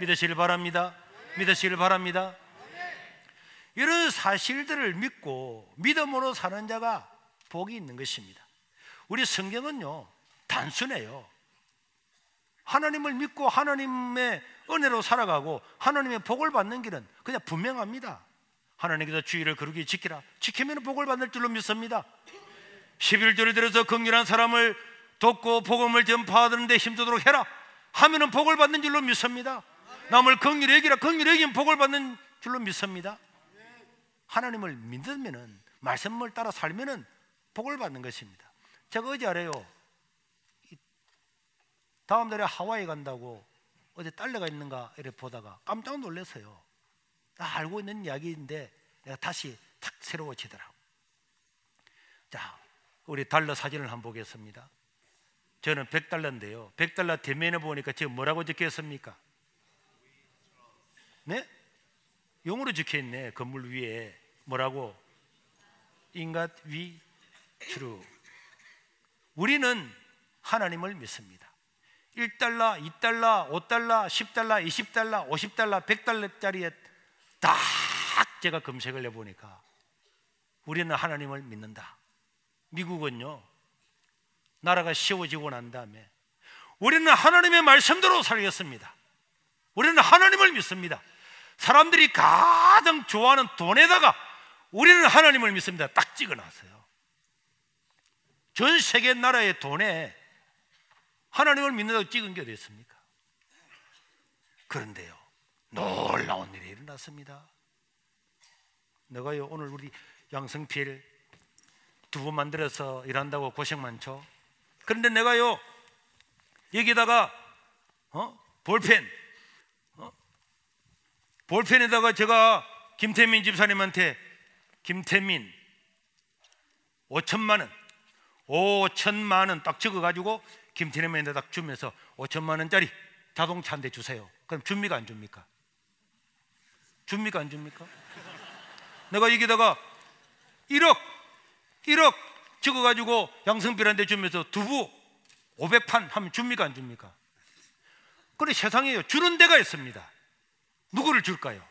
믿으시길 바랍니다. 믿으시길 바랍니다. 이런 사실들을 믿고 믿음으로 사는 자가 복이 있는 것입니다. 우리 성경은요 단순해요. 하나님을 믿고 하나님의 은혜로 살아가고 하나님의 복을 받는 길은 그냥 분명합니다. 하나님께서 주의를 거룩히 지키라, 지키면 복을 받을 줄로 믿습니다. 11조를 들어서 긍휼한 사람을 돕고 복음을 전파하는 데 힘쓰도록 해라 하면은 복을 받는 줄로 믿습니다. 남을 긍휼히 여기라. 긍휼히 여기면 복을 받는 줄로 믿습니다. 하나님을 믿으면은, 말씀을 따라 살면은 복을 받는 것입니다. 제가 어제 알아요. 다음 달에 하와이 간다고 어제 딸내가 있는가 이렇게 보다가 깜짝 놀랐어요. 다 알고 있는 이야기인데 내가 다시 탁 새로워지더라고. 자, 우리 달러 사진을 한번 보겠습니다. 저는 100달러인데요 100달러 대면에 보니까 지금 뭐라고 적혀있습니까? 네? 영어로 적혀있네. 건물 위에 뭐라고? In God we true. 우리는 하나님을 믿습니다. 1달러, 2달러, 5달러, 10달러, 20달러, 50달러, 100달러짜리에 딱 제가 검색을 해보니까 우리는 하나님을 믿는다. 미국은요, 나라가 세워지고 난 다음에 우리는 하나님의 말씀대로 살겠습니다. 우리는 하나님을 믿습니다. 사람들이 가장 좋아하는 돈에다가 우리는 하나님을 믿습니다 딱 찍어놨어요. 전 세계 나라의 돈에 하나님을 믿는다고 찍은 게 어디 있습니까? 그런데요, 놀라운 일이 일어났습니다. 내가요, 오늘 우리 양성필 두부 만들어서 일한다고 고생 많죠. 그런데 내가요, 여기다가 볼펜에다가 제가 김태민 집사님한테 김태민 5천만 원 딱 적어가지고 김태민한테 딱 주면서 5천만 원짜리 자동차 한 대 주세요. 그럼 줍니까 안 줍니까? 줍니까 안 줍니까? 내가 여기다가 1억 적어가지고 양성필한테 주면서 두부 500판 하면 줍니까 안 줍니까? 그래, 세상에요, 주는 데가 있습니다. 누구를 줄까요?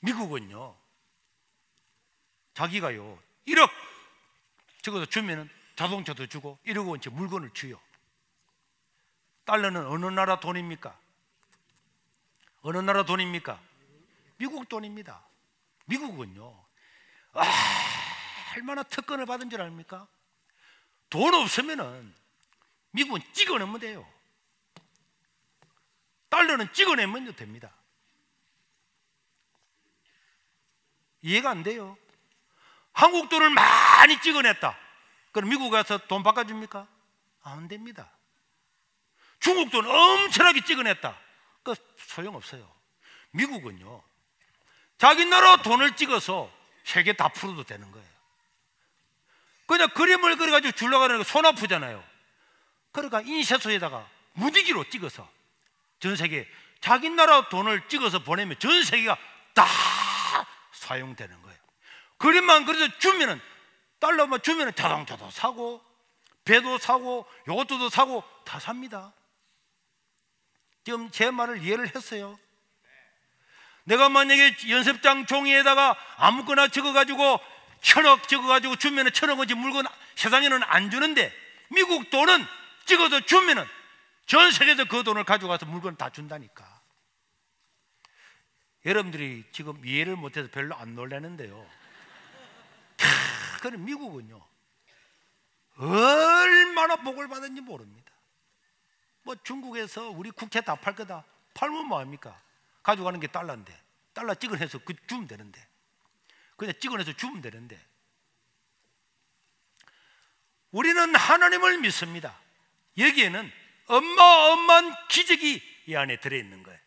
미국은요, 자기가요 1억 적어서 주면은 자동차도 주고 1억 원치 물건을 주요. 달러는 어느 나라 돈입니까? 어느 나라 돈입니까? 미국 돈입니다. 미국은요, 얼마나 특권을 받은 줄 압니까? 돈 없으면은 미국은 찍어내면 돼요. 달러는 찍어내면 됩니다. 이해가 안 돼요. 한국 돈을 많이 찍어냈다. 그럼 미국 가서 돈 바꿔줍니까? 안 됩니다. 중국 돈 엄청나게 찍어냈다. 그 소용없어요. 미국은요, 자기 나라 돈을 찍어서 세계 다 풀어도 되는 거예요. 그냥 그림을 그려가지고 주려고 하는 거 손 아프잖아요. 그러니까 인쇄소에다가 무디기로 찍어서 전 세계 자기 나라 돈을 찍어서 보내면 전 세계가 다 사용되는 거예요. 그림만 그래서 주면은, 달러만 주면은 자동차도 사고 배도 사고 요것도 사고 다 삽니다. 지금 제 말을 이해를 했어요? 내가 만약에 연습장 종이에다가 아무거나 적어가지고 1000억 적어가지고 주면은 1000억 원치 물건 세상에는 안 주는데, 미국 돈은 찍어서 주면은 전 세계에서 그 돈을 가져가서 물건 다 준다니까. 여러분들이 지금 이해를 못해서 별로 안 놀라는데요, 그럼 미국은요 얼마나 복을 받은지 모릅니다. 뭐 중국에서 우리 국채 다 팔 거다. 팔면 뭐합니까? 가져가는 게 달러인데, 달러 찍어내서 주면 되는데, 그냥 찍어내서 주면 되는데. 우리는 하나님을 믿습니다. 여기에는 어마어마한 기적이 이 안에 들어있는 거예요.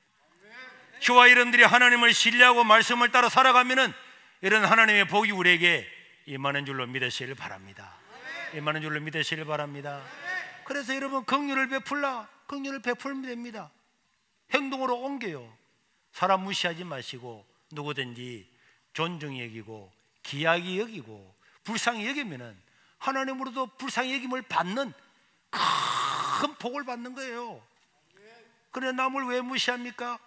저와 여러분들이 하나님을 신뢰하고 말씀을 따라 살아가면은 이런 하나님의 복이 우리에게 임하는 줄로 믿으시길 바랍니다. 임하는 줄로 믿으시길 바랍니다. 그래서 여러분, 긍휼을 베풀면 됩니다. 행동으로 옮겨요. 사람 무시하지 마시고 누구든지 존중히 여기고 귀하게 여기고 불쌍히 여기면은 하나님으로도 불쌍히 여김을 받는 큰 복을 받는 거예요. 그래, 남을 왜 무시합니까?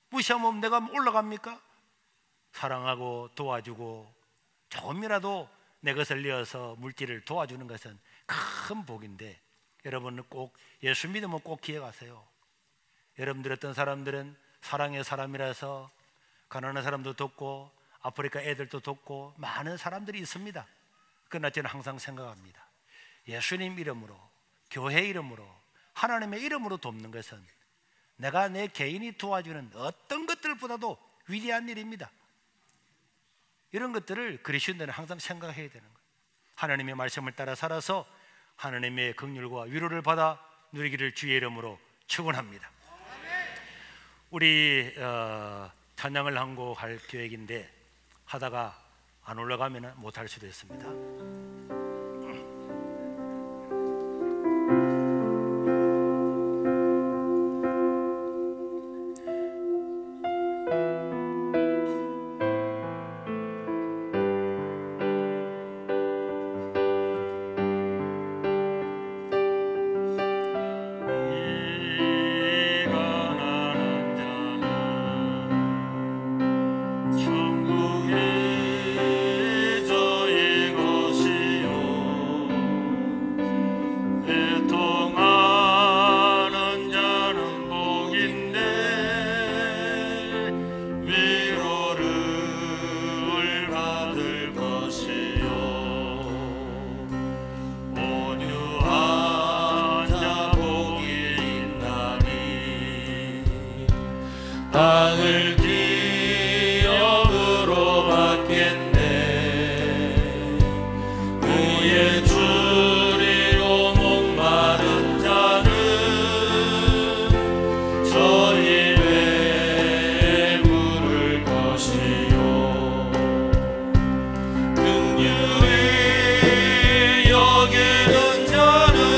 무시하면 내가 올라갑니까? 사랑하고 도와주고 조금이라도 내 것을 내어서 물질을 도와주는 것은 큰 복인데, 여러분은 꼭 예수 믿으면 꼭 기억하세요. 여러분들 어떤 사람들은 사랑의 사람이라서 가난한 사람도 돕고 아프리카 애들도 돕고 많은 사람들이 있습니다. 그러나 저는 항상 생각합니다. 예수님 이름으로, 교회 이름으로 하나님의 이름으로 돕는 것은 내가 내 개인이 도와주는 어떤 것들보다도 위대한 일입니다. 이런 것들을 그리스도인들은 항상 생각해야 되는 거예요. 하나님의 말씀을 따라 살아서 하나님의 긍휼과 위로를 받아 누리기를 주의 이름으로 축원합니다. 우리 찬양을 한 곡 할 계획인데 하다가 안 올라가면 못할 수도 있습니다. 땅을 기업으로 받겠네. 그의 줄이고 목마른 자는 저 입에 물을 것이요. 긍휼히 여기는 자는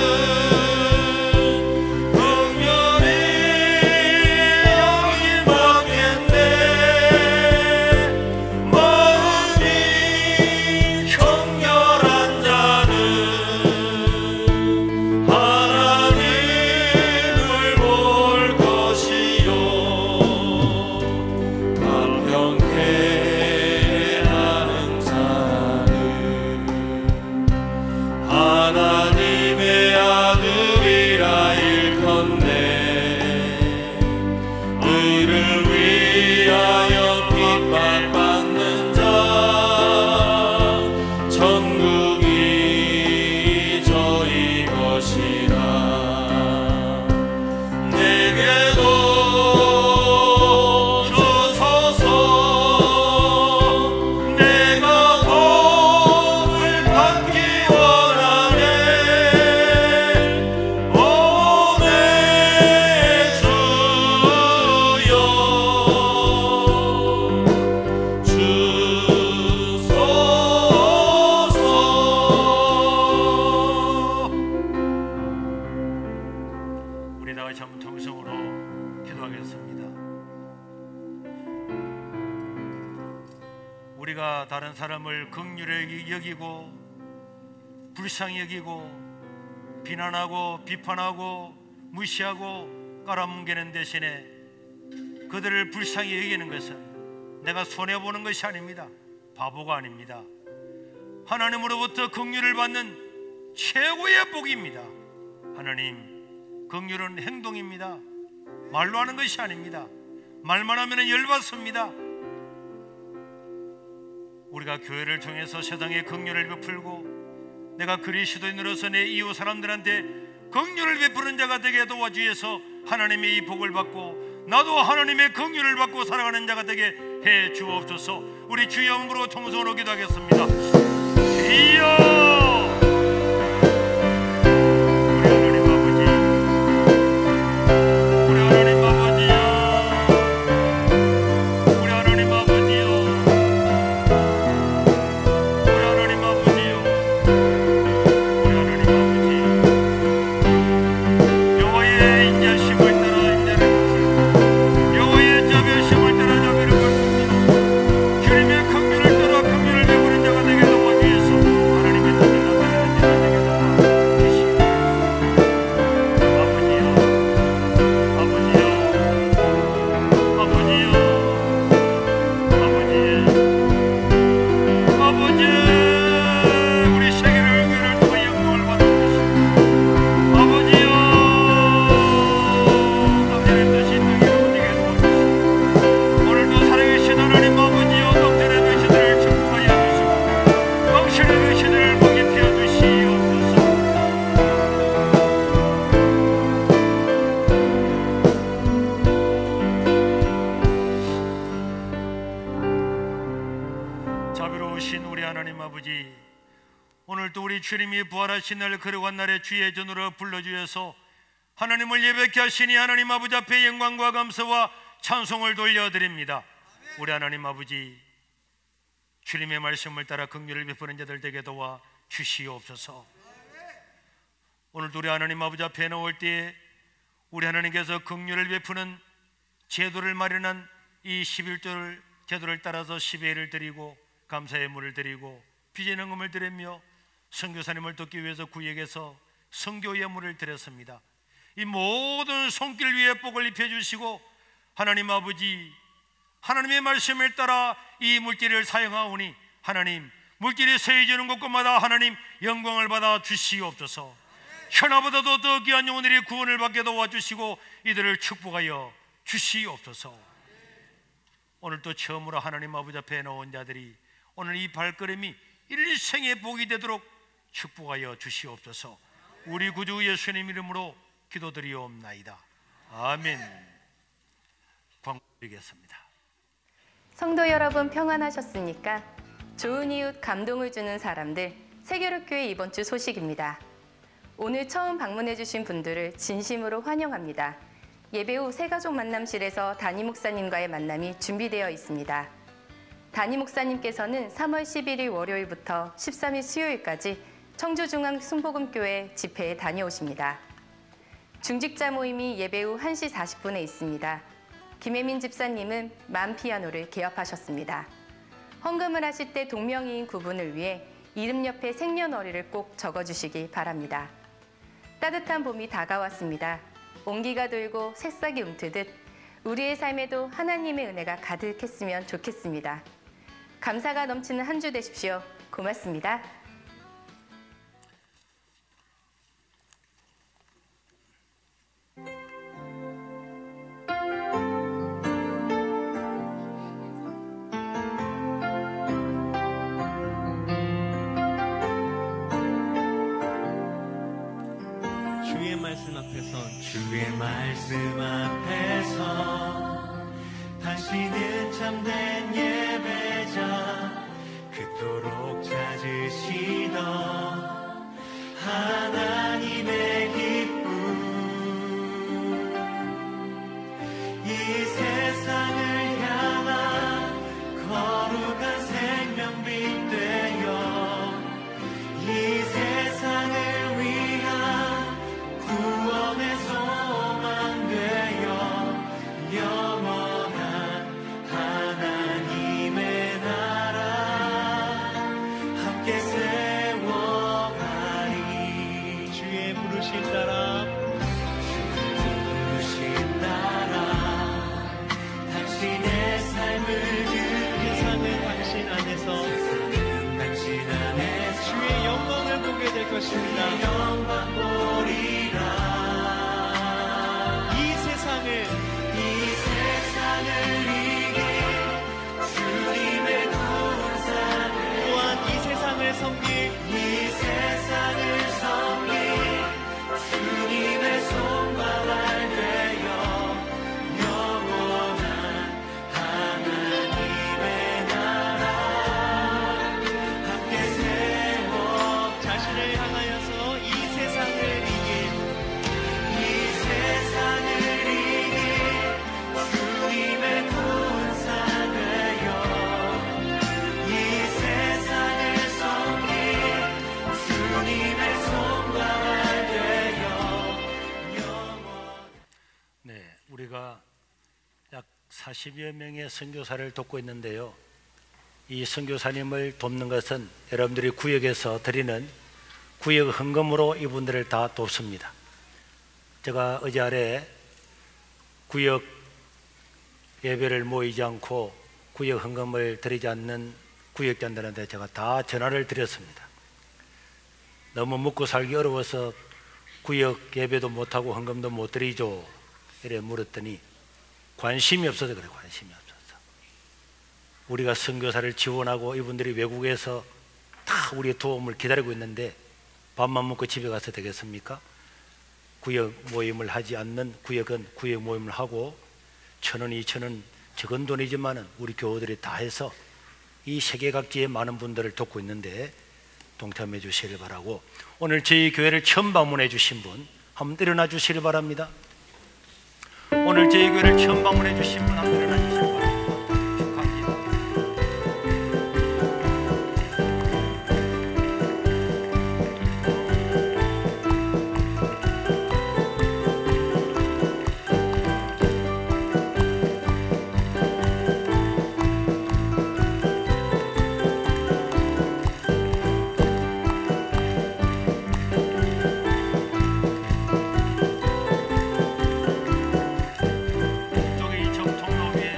하나님의 아들이라 일컫네. 의를 위하여 핍박받는 자 천국이 저희 것이라. 내게도 주소서. 내가 복을 받기 원하네. 오 내 주여 주소서. 우리 다 같이 한번 통성으로 기도하겠습니다. 우리가 다른 사람을 긍휼히 여기고 불쌍히 여기고 비난하고 비판하고 무시하고 깔아뭉개는 대신에 그들을 불쌍히 여기는 것은 내가 손해보는 것이 아닙니다. 바보가 아닙니다. 하나님으로부터 긍휼을 받는 최고의 복입니다. 하나님, 긍휼은 행동입니다. 말로 하는 것이 아닙니다. 말만 하면 열받습니다. 우리가 교회를 통해서 세상에 긍휼을 베풀고 내가 그리스도인으로서 내 이웃 사람들한테 긍휼을 베푸는 자가 되게 도와주셔서 하나님의 이 복을 받고 나도 하나님의 긍휼을 받고 살아가는 자가 되게 해 주옵소서. 우리 주의 이름으로 통성으로 기도하겠습니다. 주여! 자비로우신 우리 하나님 아버지, 오늘도 우리 주님이 부활하신 날 거룩한 날에 주의 전으로 불러주셔서 하나님을 예배케 하시니 하나님 아버지 앞에 영광과 감사와 찬송을 돌려드립니다. 우리 하나님 아버지, 주님의 말씀을 따라 긍휼을 베푸는 자들 되게 도와 주시옵소서. 오늘도 우리 하나님 아버지 앞에 나올 때에 우리 하나님께서 긍휼을 베푸는 제도를 마련한 이 11절 제도를 따라서 10회를 드리고 감사의 물을 드리고 빚의 헌금을 드리며 선교사님을 돕기 위해서 구역에서 선교의 물을 드렸습니다. 이 모든 손길 위에 복을 입혀주시고 하나님 아버지, 하나님의 말씀을 따라 이 물질을 사용하오니 하나님, 물질이 세해지는 곳곳마다 하나님 영광을 받아 주시옵소서. 현아보다도 더 귀한 영혼들이 구원을 받게 도와주시고 이들을 축복하여 주시옵소서. 오늘 또 처음으로 하나님 아버지 앞에 나온 자들이 오늘 이 발걸음이 일생의 복이 되도록 축복하여 주시옵소서. 우리 구주 예수님 이름으로 기도드리옵나이다. 아멘. 광고드리겠습니다. 성도 여러분, 평안하셨습니까? 좋은 이웃, 감동을 주는 사람들, 세계롭교회 이번 주 소식입니다. 오늘 처음 방문해 주신 분들을 진심으로 환영합니다. 예배 후 새가족 만남실에서 담임 목사님과의 만남이 준비되어 있습니다. 담임 목사님께서는 3월 11일 월요일부터 13일 수요일까지 청주중앙순복음교회 집회에 다녀오십니다. 중직자 모임이 예배 후 1시 40분에 있습니다. 김혜민 집사님은 만피아노를 개업하셨습니다. 헌금을 하실 때 동명이인 구분을 위해 이름 옆에 생년월일을 꼭 적어주시기 바랍니다. 따뜻한 봄이 다가왔습니다. 온기가 돌고 새싹이 움트듯 우리의 삶에도 하나님의 은혜가 가득했으면 좋겠습니다. 감사가 넘치는 한 주 되십시오. 고맙습니다. 주의 말씀 앞에서 당신은 참된 예배자, 그토록 찾으시던 하나님의 기쁨, 이 세상을 향한 거룩한 생명빛 되어 이 세상을 위한 구원의 소망 되어 영원한 하나님의 나라 함께 세워가리. 주의 부르심 따라 당신의 삶을 세상은 당신 안에서 주의 영광을 보게 될 것입니다. 영광 보리라. 이 세상을 이길 주님의 구원사를, 또한 이 세상을 섬길 주님의 손바닥 되어 영원한 하나님의 나라 함께 세워 자신을 향하여서 이 세상을 이길 주님의 군사 되어 이 세상을 섬길 주님의 손바닥 되어 영원. 네, 우리가 약 40여 명의 선교사를 돕고 있는데요. 이 선교사님을 돕는 것은 여러분들이 구역에서 드리는 구역 헌금으로 이분들을 다 돕습니다. 제가 어제 아래 구역 예배를 모이지 않고 구역 헌금을 드리지 않는 구역장들한테 제가 다 전화를 드렸습니다. 너무 먹고 살기 어려워서 구역 예배도 못하고 헌금도 못 드리죠. 이래 물었더니 관심이 없어서 그래. 관심이 없어서. 우리가 선교사를 지원하고 이분들이 외국에서 다 우리의 도움을 기다리고 있는데 밥만 먹고 집에 가서 되겠습니까? 구역 모임을 하지 않는 구역은 구역 모임을 하고 1,000원, 2,000원 적은 돈이지만은 우리 교우들이 다 해서 이 세계 각지의 많은 분들을 돕고 있는데 동참해 주시길 바라고, 오늘 저희 교회를 처음 방문해 주신 분 한번 일어나 주시길 바랍니다. 오늘 저희 교회를 처음 방문해 주신 분 한번 일어나 주시길 바랍니다. 축하합니다. 저기 정통로에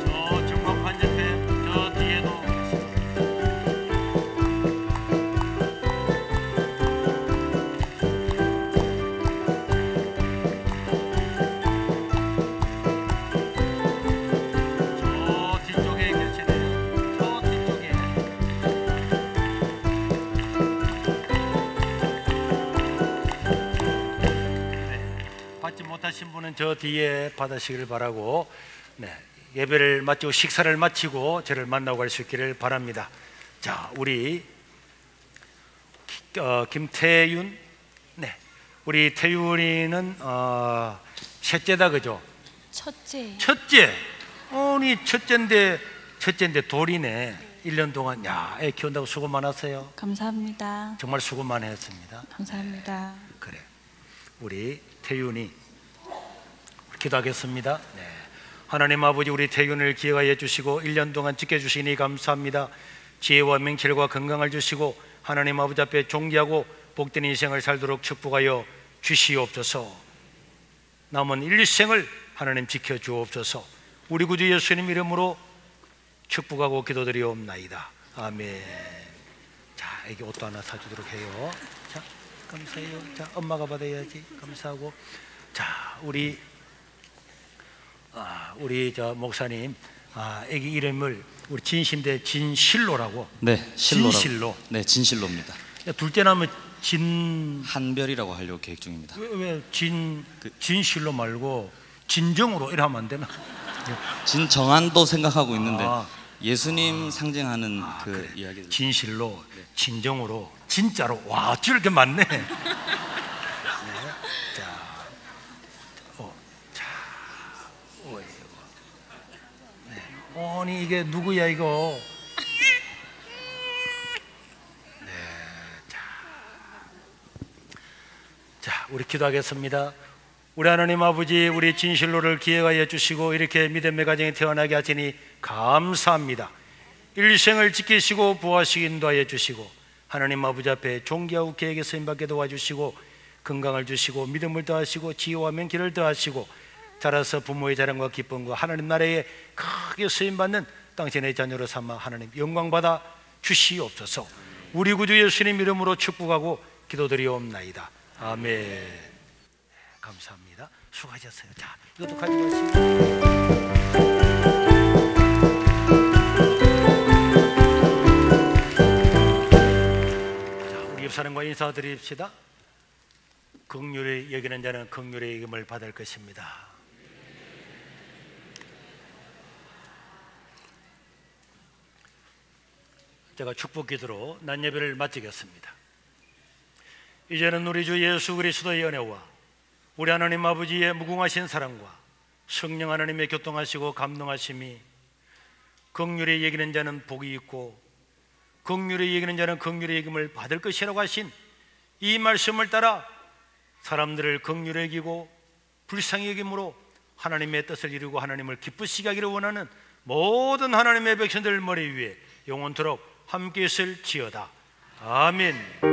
저 정광판 옆에 저 뒤에도 저 뒤쪽에 계시네요. 저 뒤쪽에. 받지 못하신 분은 저 뒤에 받으시길 바라고, 네, 예배를 마치고 식사를 마치고 저를 만나고 갈 수 있기를 바랍니다. 자, 우리 김태윤, 네, 우리 태윤이는 셋째다, 그죠? 첫째. 아니 첫째인데 돌이네. 1년 동안 애 키운다고 수고 많았어요. 감사합니다. 정말 수고 많이 했습니다. 감사합니다. 그래, 우리 태윤이 기도하겠습니다. 네. 하나님 아버지, 우리 태윤을 기회하여 주시고 1년 동안 지켜주시니 감사합니다. 지혜와 명철과 건강을 주시고 하나님 아버지 앞에 존귀하고 복된 인생을 살도록 축복하여 주시옵소서. 남은 일생을 하나님 지켜주옵소서. 우리 구주 예수님 이름으로 축복하고 기도드리옵나이다. 아멘. 자, 애기 옷도 하나 사주도록 해요. 자, 감사해요. 자, 엄마가 받아야지. 감사하고. 자, 우리 저 목사님, 애기 이름을 우리 진신대 진실로라고. 네, 실로라고. 진실로. 네, 진실로입니다. 야, 둘째 나면 한별이라고 하려고 계획 중입니다. 왜 진실로 말고 진정으로 이래 하면 안 되나? 진정한도 생각하고 있는데 아. 예수님 상징하는 그 그래. 이야기들. 진실로, 진정으로, 진짜로. 와, 이렇게 많네. 네. 아니 이게 누구야 이거? 네, 자, 우리 기도하겠습니다. 우리 하나님 아버지, 우리 진실로를 기회하여 주시고 이렇게 믿음의 가정에 태어나게 하시니 감사합니다. 일생을 지키시고 부하시기 인도하여 주시고 하나님 아버지 앞에 존귀하고 계획에 쓰임받게 도와주시고 건강을 주시고 믿음을 더하시고 지혜와 명철을 더하시고 자라서 부모의 자랑과 기쁨과 하나님 나라에 크게 쓰임받는 당신의 자녀로 삼아 하나님 영광받아 주시옵소서. 우리 구주 예수님 이름으로 축복하고 기도드리옵나이다. 아멘. 감사합니다. 수고하셨어요. 자, 이것도 가지고 가시고. 옆사람과 인사드립시다. 긍휼히 여기는 자는 긍휼의 여김을 받을 것입니다. 제가 축복 기도로 낮 예배를 마치겠습니다. 이제는 우리 주 예수 그리스도의 은혜와 우리 하나님 아버지의 무궁하신 사랑과 성령 하나님의 교통하시고 감동하심이 긍휼히 여기는 자는 복이 있고 긍휼히 여기는 자는 긍휼의 여김을 받을 것이라고 하신 이 말씀을 따라 사람들을 긍휼히 여기고 불쌍히 여김으로 하나님의 뜻을 이루고 하나님을 기쁘시게 하기를 원하는 모든 하나님의 백성들 머리 위에 영원토록 함께 있을지어다. 아멘.